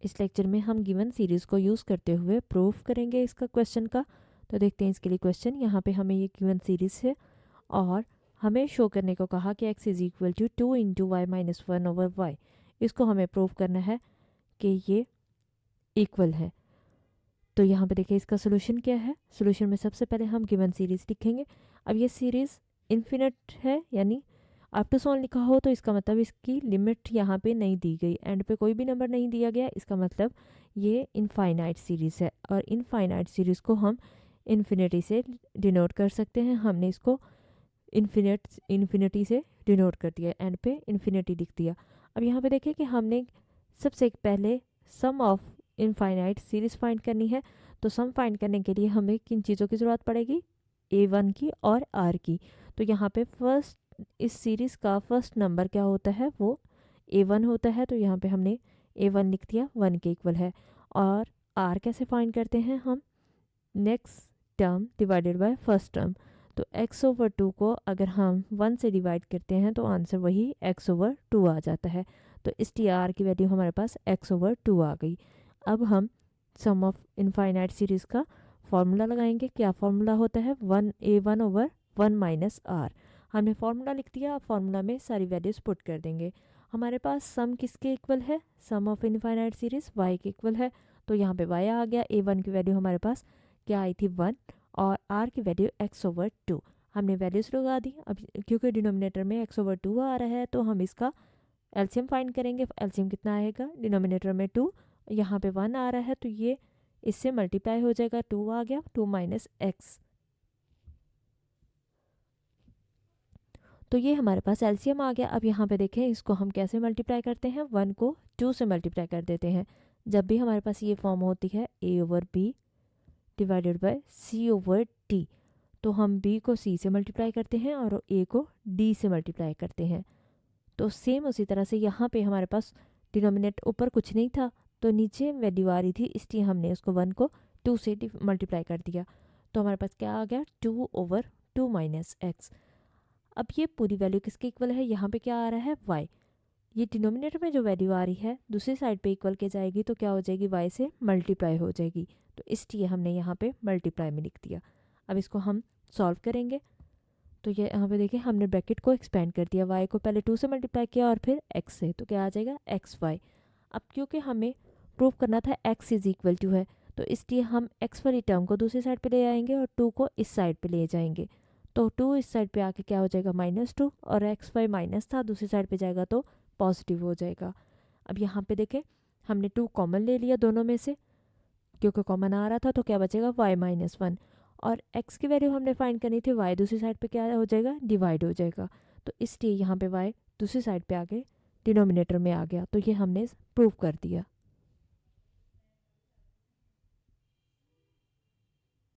इस लेक्चर में हम गिवन सीरीज़ को यूज़ करते हुए प्रूफ करेंगे इसका क्वेश्चन का। तो देखते हैं इसके लिए क्वेश्चन। यहाँ पे हमें ये गिवन सीरीज़ है और हमें शो करने को कहा कि x is equal to 2 into Y minus 1 over Y. इसको हमें प्रूफ करना है कि ये इक्वल है। तो यहाँ पे देखिए इसका सोल्यूशन क्या है। सोल्यूशन में सबसे पहले हम गिवन सीरीज़ लिखेंगे। अब ये सीरीज़ इन्फिनिट है, यानी अप टू सोन लिखा हो तो इसका मतलब इसकी लिमिट यहाँ पे नहीं दी गई, एंड पे कोई भी नंबर नहीं दिया गया, इसका मतलब ये इनफाइनाइट सीरीज़ है। और इनफाइनाइट सीरीज़ को हम इन्फिनिटी से डिनोट कर सकते हैं। हमने इसको इन्फिनिटी से डिनोट कर दिया, एंड पे इन्फिनिटी लिख दिया। अब यहाँ पे देखिए कि हमने सबसे पहले सम ऑफ इनफाइनाइट सीरीज़ फाइंड करनी है। तो सम फाइंड करने के लिए हमें किन चीज़ों की ज़रूरत पड़ेगी, a1 की और r की। तो यहाँ पे फर्स्ट इस सीरीज़ का फर्स्ट नंबर क्या होता है, वो a1 होता है। तो यहाँ पे हमने a1 लिख दिया, 1 के इक्वल है। और r कैसे फाइंड करते हैं हम, next term divided by first term. तो x ओवर 2 को अगर हम 1 से डिवाइड करते हैं तो आंसर वही x ओवर 2 आ जाता है। तो इस r की वैल्यू हमारे पास x ओवर 2 आ गई। अब हम सम ऑफ इनफाइनाइट सीरीज़ का फॉर्मूला लगाएंगे। क्या फॉर्मूला होता है, a1 ओवर 1 माइनस r। हमने फार्मूला लिख दिया। अब फार्मूला में सारी वैल्यूज़ पुट कर देंगे। हमारे पास सम किसके इक्वल है, सम ऑफ इनफाइनाइट सीरीज़ y के इक्वल है। तो यहाँ पे y आ गया। a1 की वैल्यू हमारे पास क्या आई थी, 1, और r की वैल्यू x ओवर 2। हमने वैल्यूज़ लगा दी। अब क्योंकि डिनोमिनेटर में x ओवर 2 आ रहा है तो हम इसका एलसीएम फाइंड करेंगे। एलसीएम कितना आएगा, डिनोमिनेटर में 2, यहाँ पे 1 आ रहा है तो ये इससे मल्टीप्लाई हो जाएगा, 2 आ गया, 2 माइनस एक्स। तो ये हमारे पास एलसीएम आ गया। अब यहाँ पे देखें इसको हम कैसे मल्टीप्लाई करते हैं, 1 को 2 से मल्टीप्लाई कर देते हैं। जब भी हमारे पास ये फॉर्म होती है a over b divided by c over d, तो हम b को c से मल्टीप्लाई करते हैं और a को d से मल्टीप्लाई करते हैं। तो सेम उसी तरह से यहाँ पे हमारे पास डिनोमिनेट ऊपर कुछ नहीं था तो नीचे वैल्यू आ रही थी, इसलिए हमने उसको 1 को 2 से मल्टीप्लाई कर दिया। तो हमारे पास क्या आ गया, 2 ओवर 2 माइनस एक्स। अब ये पूरी वैल्यू किसके इक्वल है, यहाँ पे क्या आ रहा है, y। ये डिनोमिनेटर में जो वैल्यू आ रही है दूसरी साइड पे इक्वल के जाएगी तो क्या हो जाएगी, y से मल्टीप्लाई हो जाएगी। तो इसलिए हमने यहाँ पे मल्टीप्लाई में लिख दिया। अब इसको हम सॉल्व करेंगे। तो ये यहाँ पे देखिए हमने ब्रैकेट को एक्सपेंड कर दिया, y को पहले 2 से मल्टीप्लाई किया और फिर x से, तो क्या आ जाएगा, xy। अब क्योंकि हमें प्रूव करना था x इज इक्वल टू है, तो इसलिए हम x वाली टर्म को दूसरी साइड पे ले आएंगे और 2 को इस साइड पे ले जाएंगे। तो 2 इस साइड पे आके क्या हो जाएगा, -2, और xy माइनस था दूसरी साइड पे जाएगा तो पॉजिटिव हो जाएगा। अब यहाँ पे देखें हमने 2 कॉमन ले लिया दोनों में से, क्योंकि कॉमन आ रहा था तो क्या बचेगा, y माइनस 1, और x की वैल्यू हमने फाइंड करनी थी, y दूसरी साइड पे क्या हो जाएगा, डिवाइड हो जाएगा। तो इसलिए यहाँ पे y दूसरी साइड पे आके डिनोमिनेटर में आ गया। तो ये हमने प्रूव कर दिया।